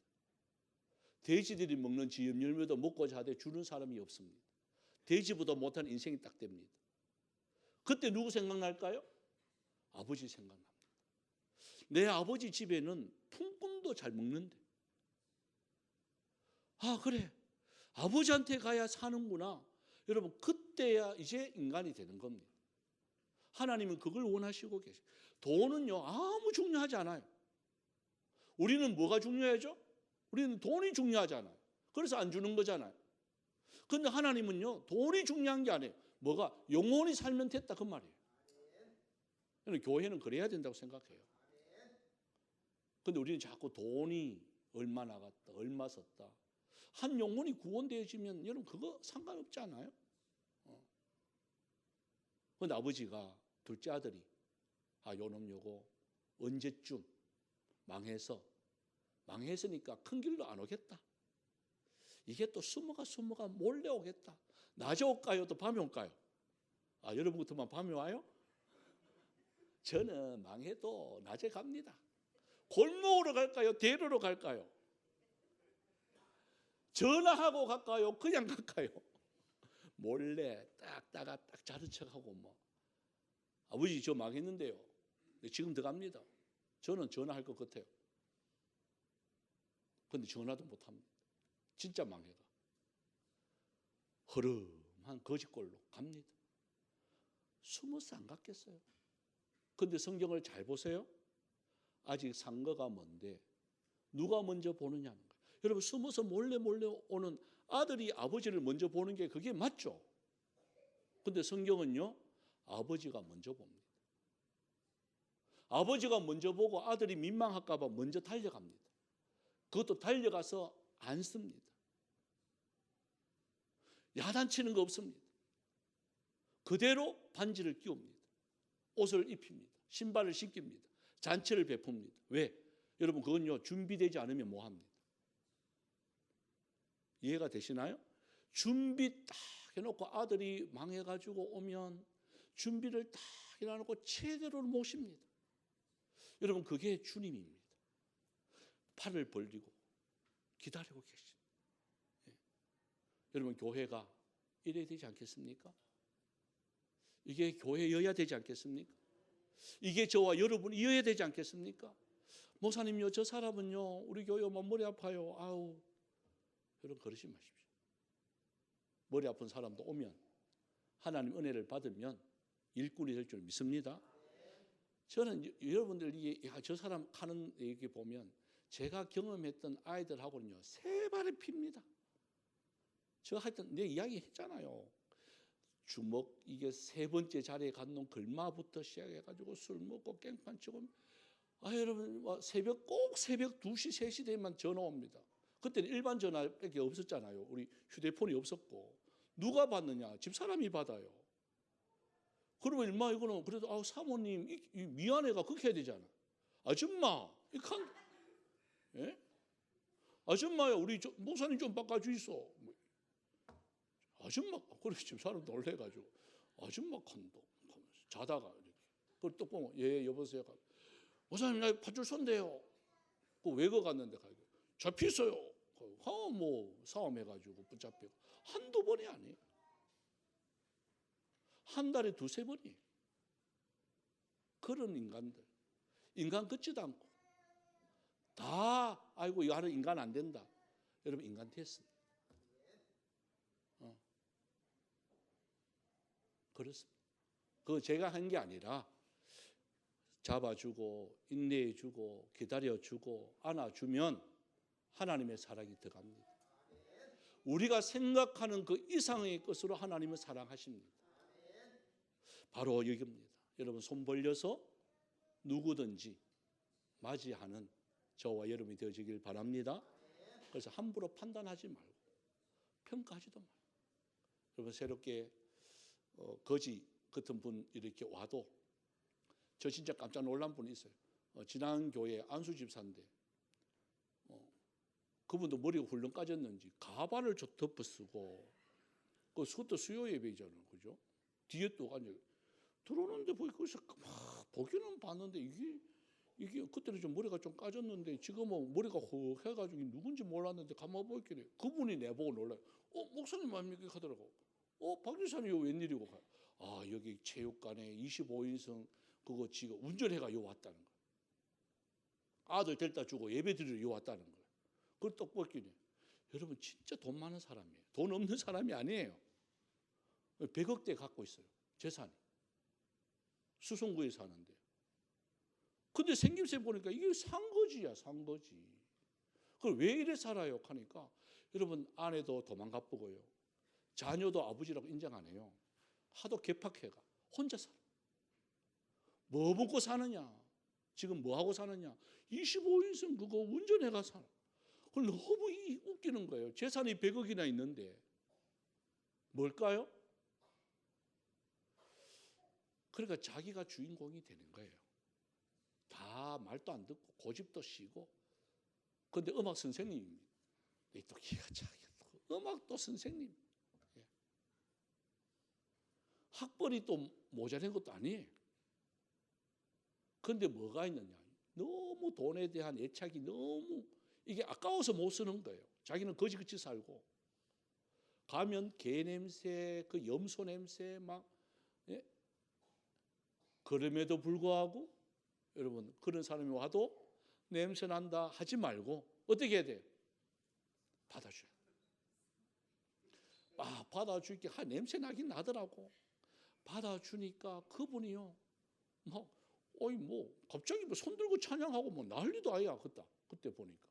Speaker 1: 돼지들이 먹는 지음 열매도 먹고자 하되 주는 사람이 없습니다. 돼지보다 못한 인생이 딱 됩니다. 그때 누구 생각날까요? 아버지 생각납니다. 내 아버지 집에는 품꾼도 잘 먹는데, 그래, 아버지한테 가야 사는구나. 여러분, 그때야 이제 인간이 되는 겁니다. 하나님은 그걸 원하시고 계세요. 돈은요, 아무 중요하지 않아요. 우리는 뭐가 중요하죠? 우리는 돈이 중요하잖아요. 그래서 안 주는 거잖아요. 그런데 하나님은요, 돈이 중요한 게 아니에요. 뭐가? 영원히 살면 됐다, 그 말이에요. 교회는 그래야 된다고 생각해요. 그런데 우리는 자꾸 돈이 얼마 나갔다, 얼마 썼다. 한 영혼이 구원되어지면 여러분 그거 상관없지 않아요? 그런데 아버지가, 둘째 아들이 요놈 요거 언제쯤 망했으니까 큰 길로 안 오겠다. 이게 또 숨어가 몰래 오겠다. 낮에 올까요? 또 밤에 올까요? 여러분 같으면 밤에 와요? 저는 망해도 낮에 갑니다. 골목으로 갈까요? 대로로 갈까요? 전화하고 갈까요? 그냥 갈까요? 몰래 딱 자른 척하고 아버지 저 망했는데요. 지금 들어갑니다. 저는 전화할 것 같아요. 그런데 전화도 못합니다. 진짜 망해가. 허름한 거짓골로 갑니다. 숨어서 안 갔겠어요. 그런데 성경을 잘 보세요. 아직 상거가 먼데 누가 먼저 보느냐는 거예요. 여러분, 숨어서 몰래 오는 아들이 아버지를 먼저 보는 게 그게 맞죠. 근데 성경은요, 아버지가 먼저 봅니다. 아버지가 먼저 보고 아들이 민망할까 봐 먼저 달려갑니다. 그것도 달려가서 안습니다. 야단치는 거 없습니다. 그대로 반지를 끼웁니다. 옷을 입힙니다. 신발을 신깁니다. 잔치를 베풉니다. 왜? 여러분, 그건요, 준비되지 않으면 뭐합니다? 이해가 되시나요? 준비 딱 해놓고 아들이 망해가지고 오면 준비를 딱 해놓고 제대로 모십니다. 여러분, 그게 주님입니다. 팔을 벌리고 기다리고 계십니다. 예. 여러분, 교회가 이래야 되지 않겠습니까? 이게 교회여야 되지 않겠습니까? 이게 저와 여러분이어야 되지 않겠습니까? 목사님요, 저 사람은요, 우리 교회만 머리 아파요. 아우, 여러분, 그러지 마십시오. 머리 아픈 사람도 오면 하나님 은혜를 받으면 일꾼이 될 줄 믿습니다. 저는 여러분들이 저 사람 하는 얘기 보면 제가 경험했던 아이들하고는요, 세 발을 핍니다. 저 하여튼 내 이야기 했잖아요. 주먹 이게 세 번째 자리에 간 놈 걸마부터 시작해가지고 술 먹고 깽판 치고, 여러분, 꼭 새벽 2시 3시 되면 전화 옵니다. 그때는 일반 전화밖에 없었잖아요. 우리 휴대폰이 없었고. 누가 받느냐? 집사람이 받아요. 그러면 일마 이거는 그래도 사모님 미안해가 그렇게 해야 되잖아. 아줌마 예? 아줌마야, 우리 목사님 좀 바꿔주이소. 아줌마, 그래 집사람 놀래가지고 아줌마 칸도 자다가 이렇게 그걸 또 보면 예 여보세요. 목사님 나 밧줄 선대요. 그 외거 갔는데 가게 잡혔어요. 뭐 싸움해가지고 붙잡히고 한두 번이 아니에요. 한 달에 2-3번이. 그런 인간들, 인간 같지도 않고 다 아이고 이 하는 인간 안 된다. 여러분, 인간 됐습니다. 그렇습니다. 그거 제가 한 게 아니라 잡아주고 인내해주고 기다려주고 안아주면 하나님의 사랑이 들어갑니다. 우리가 생각하는 그 이상의 것으로 하나님을 사랑하십니다. 바로 여기입니다. 여러분, 손 벌려서 누구든지 맞이하는 저와 여러분이 되어지길 바랍니다. 그래서 함부로 판단하지 말고 평가하지도 말고, 여러분, 새롭게 거지 같은 분 이렇게 와도 저 진짜 깜짝 놀란 분이 있어요. 지난 교회 안수 집사인데 그분도 머리가 훌렁 까졌는지 가발을 덮어 쓰고, 그것도 수요 예배잖아요, 그죠? 뒤에 또 앉아 들어오는데 거기서 막 보기는 봤는데 이게 그때는 좀 머리가 좀 까졌는데 지금은 머리가 훅 해가지고 누군지 몰랐는데 가만 보니까 그분이 내보고 놀라요. 목사님 아닙니까 하더라고. 박 지사님 웬일이고 가요. 여기 체육관에 25인승 그거 지금 운전해가 요 왔다는 거예요. 아들 데려다 주고 예배 드리러 요 왔다는 거예요. 그걸 떡볶이네. 여러분, 진짜 돈 많은 사람이에요. 돈 없는 사람이 아니에요. 100억대 갖고 있어요, 재산이. 수성구에 사는데. 근데 생김새 보니까 이게 상거지야, 상거지. 그걸 왜 이래 살아요? 하니까 여러분, 아내도 도망가 보고요. 자녀도 아버지라고 인정 안 해요. 하도 개팍해가 혼자 살아. 뭐 먹고 사느냐? 지금 뭐 하고 사느냐? 25인승 그거 운전해가 살아. 그걸 너무 웃기는 거예요. 재산이 100억이나 있는데 뭘까요? 그러니까 자기가 주인공이 되는 거예요. 다 말도 안 듣고 고집도 시고. 그런데 음악 선생님입니다. 또 기가 차게 음악도 선생님. 학벌이 또 모자란 것도 아니에요. 그런데 뭐가 있느냐? 너무 돈에 대한 애착이 너무 이게 아까워서 못 쓰는 거예요. 자기는 거지같이 살고 가면 개 냄새, 그 염소 냄새 막 그럼에도 불구하고 여러분, 그런 사람이 와도 냄새 난다 하지 말고 어떻게 해야 돼요? 받아줘요. 받아줄게 냄새 나긴 나더라고. 받아주니까 그분이요, 갑자기 손 들고 찬양하고 난리도 아니야 그때 보니까.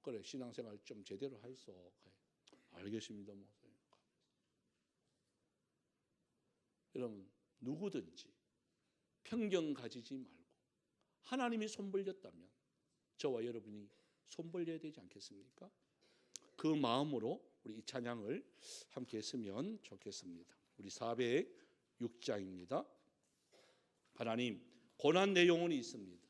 Speaker 1: 그래, 신앙생활 좀 제대로 하이소. 알겠습니다, 목사님. 여러분, 누구든지 편견 가지지 말고 하나님이 손 벌렸다면 저와 여러분이 손 벌려야 되지 않겠습니까? 그 마음으로 우리 이 찬양을 함께 했으면 좋겠습니다. 우리 406장입니다. 하나님, 고난 내 영혼이 있습니다.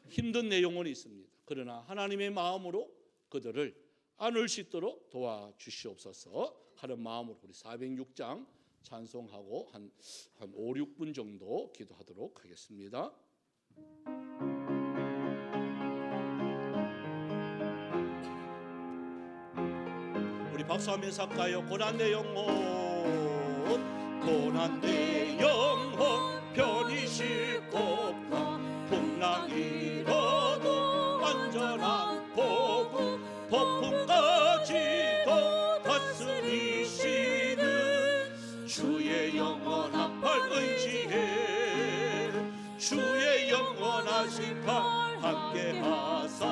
Speaker 1: 힘든 내 영혼이 있습니다. 그러나 하나님의 마음으로 그들을 안을 수 있도록 도와주시옵소서 하는 마음으로 우리 406장 찬송하고 한 5, 6분 정도 기도하도록 하겠습니다. 우리 박수하면서 할까요? 고난 내 영혼, 고난 내 영혼 편히 싣고 풍랑이로도 안전한 복음 폭풍까지도 다스리시는 주의 영원한 팔 의지해 주의 영원하신 팔 함께하사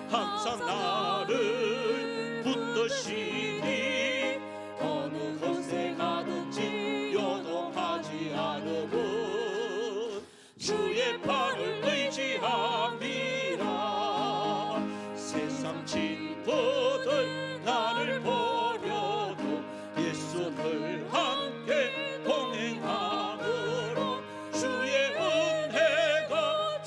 Speaker 1: 항상 나를 붙드시니 어느 곳에 가든지 요동하지 않음은 주의 팔을 의지함이라. 세상 친구들 나를 버려도 예수를 함께 동행함으로 주의 은혜가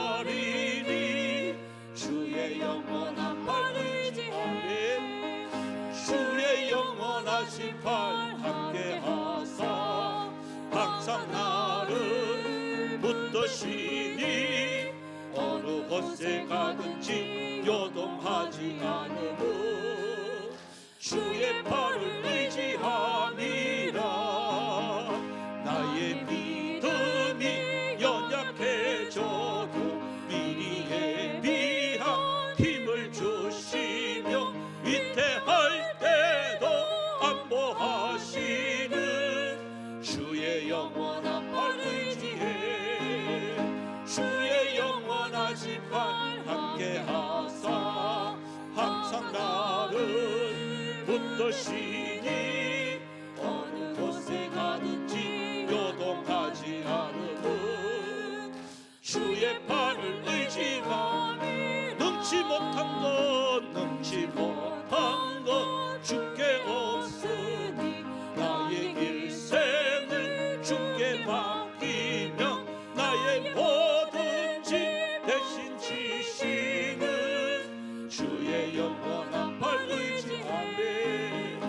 Speaker 1: 충만하리니 주의 영원한 팔 의지하네 주의 영원하신 팔 함께하사 항상 나를 붙드시니 어느 곳에 가든지 요동하지 않음은 주의 팔을 의지함이라. 나의 믿음이 연약해져도 미리 예비한 힘을 주시며 위태할 때도 안보하시는 주의 영원한 팔 의지해 주의 영원하신 팔 함께하사 항상 나를 붙드시니 어느 곳에 가든지 요동하지 않음은 주의 팔을 의지하니 능치 못한 것 주께 없으니 나의 일생을 주께 맡기며 나의 뭐든지 대신 지시는 주의 영원한 팔 의지하네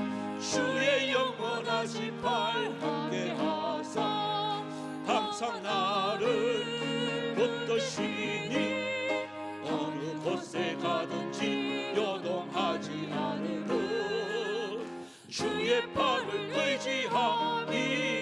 Speaker 1: 주의 영원하신 팔 함께하사 항상 나를 붙드시니 어느 곳에 가든지 요동하지 않음은 주의 팔을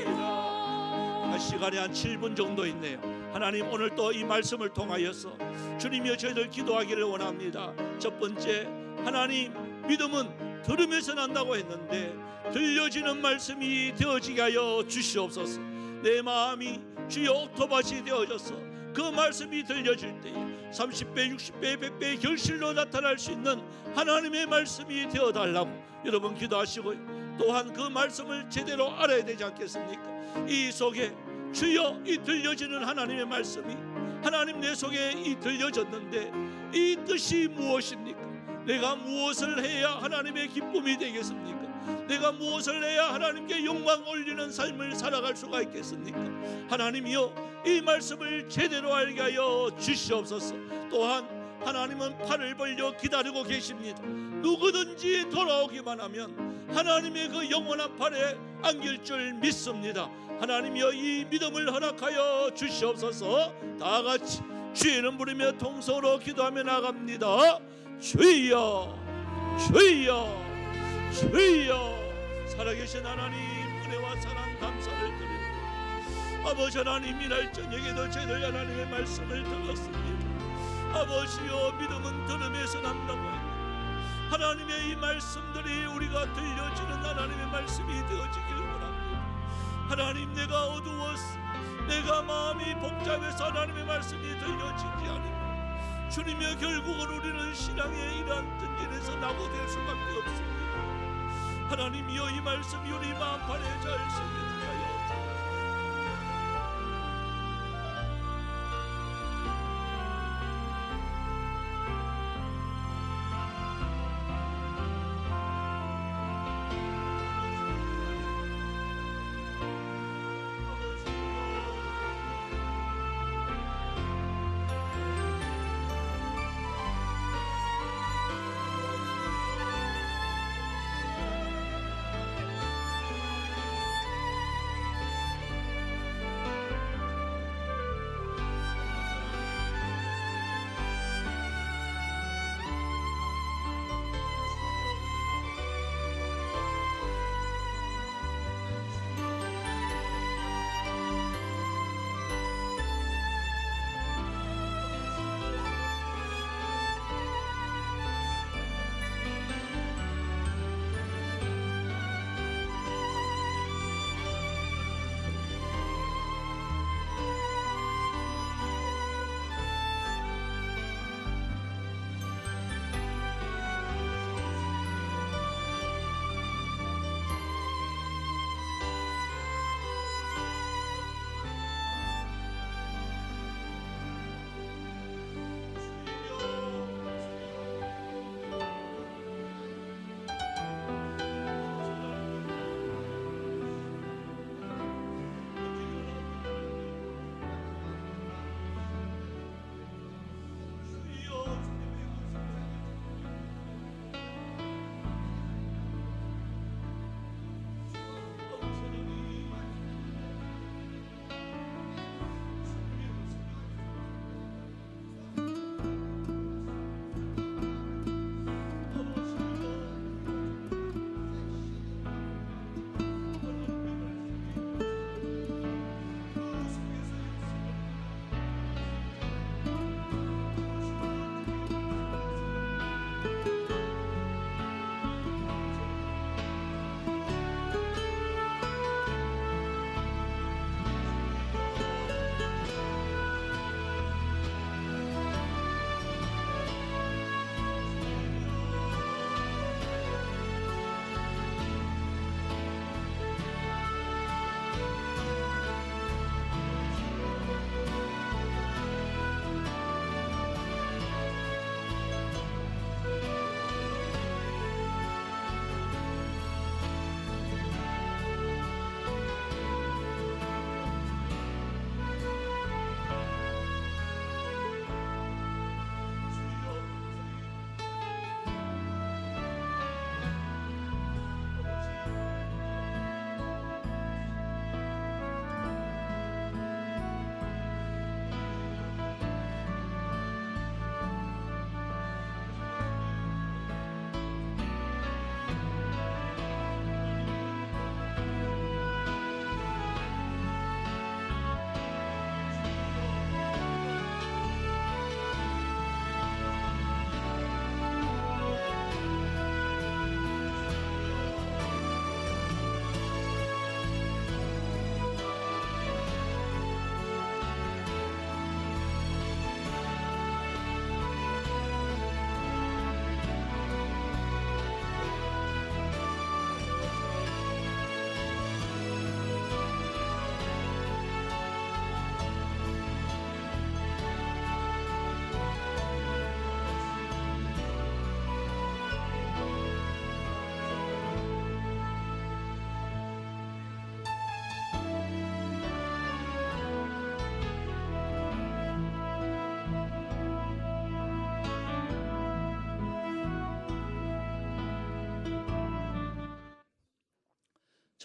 Speaker 1: 의지함이라. 시간이 한 7분 정도 있네요. 하나님, 오늘 또 이 말씀을 통하여서 주님이여 저희들 기도하기를 원합니다. 첫 번째, 하나님, 믿음은 들으면서 난다고 했는데 들려지는 말씀이 되어지게 하여 주시옵소서. 내 마음이 주의 옥토밭이 되어져서 그 말씀이 들려질 때에 30배, 60배, 100배의 결실로 나타날 수 있는 하나님의 말씀이 되어달라고 여러분 기도하시고요. 또한 그 말씀을 제대로 알아야 되지 않겠습니까? 이 속에 주여 이 들려지는 하나님의 말씀이 하나님 내 속에 이 들려졌는데 이 뜻이 무엇입니까? 내가 무엇을 해야 하나님의 기쁨이 되겠습니까? 내가 무엇을 해야 하나님께 영광 올리는 삶을 살아갈 수가 있겠습니까? 하나님이여 이 말씀을 제대로 알게 하여 주시옵소서. 또한 하나님은 팔을 벌려 기다리고 계십니다. 누구든지 돌아오기만 하면 하나님의 그 영원한 팔에 안길 줄 믿습니다. 하나님이여 이 믿음을 허락하여 주시옵소서. 다 같이 주의 이름 부르며 통성으로 기도하며 나갑니다. 주여 주여 주여. 살아계신 하나님, 은혜와 사랑 감사를 드립니다. 아버지 하나님, 이날 저녁에도 저희들 하나님의 말씀을 들었습니다. 아버지여, 믿음은 들음에서 난다고 합니다. 하나님의 이 말씀들이 우리가 들려지는 하나님의 말씀이 되어지길 원합니다. 하나님, 내가 어두웠어, 내가 마음이 복잡해서 하나님의 말씀이 들려지지 않으며 주님의 결국은 우리는 신앙의 이러한 든진에서 낙오될 수밖에 없습니다. 하나님이여, 이 말씀이 우리 마음판에 잘 새겨지게 하여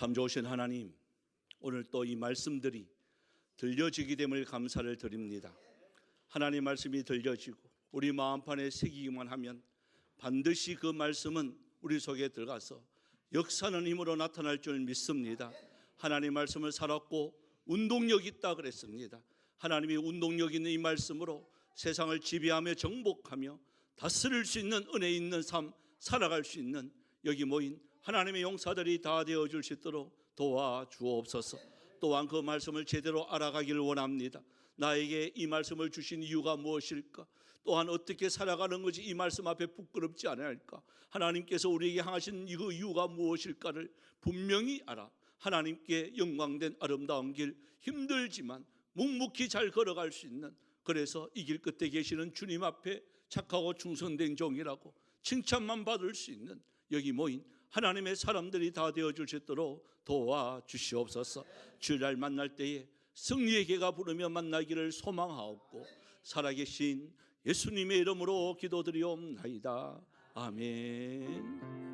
Speaker 1: 참 좋으신 하나님, 오늘 또 이 말씀들이 들려지게 됨을 감사를 드립니다. 하나님 말씀이 들려지고 우리 마음판에 새기기만 하면 반드시 그 말씀은 우리 속에 들어가서 역사하는 힘으로 나타날 줄 믿습니다. 하나님 말씀을 살았고 운동력 있다 그랬습니다. 하나님이 운동력 있는 이 말씀으로 세상을 지배하며 정복하며 다스릴 수 있는 은혜 있는 삶 살아갈 수 있는 여기 모인 하나님의 용사들이 다 되어 줄 수 있도록 도와주옵소서. 또한 그 말씀을 제대로 알아가기를 원합니다. 나에게 이 말씀을 주신 이유가 무엇일까? 또한 어떻게 살아가는 것이 이 말씀 앞에 부끄럽지 않을까? 하나님께서 우리에게 향하신 이 이유가 무엇일까를 분명히 알아 하나님께 영광된 아름다운 길, 힘들지만 묵묵히 잘 걸어갈 수 있는, 그래서 이 길 끝에 계시는 주님 앞에 착하고 충성된 종이라고 칭찬만 받을 수 있는 여기 모인 하나님의 사람들이 다 되어줄 수 있도록 도와주시옵소서. 주일날 만날 때에 승리의 개가 부르며 만나기를 소망하옵고 살아계신 예수님의 이름으로 기도드리옵나이다. 아멘.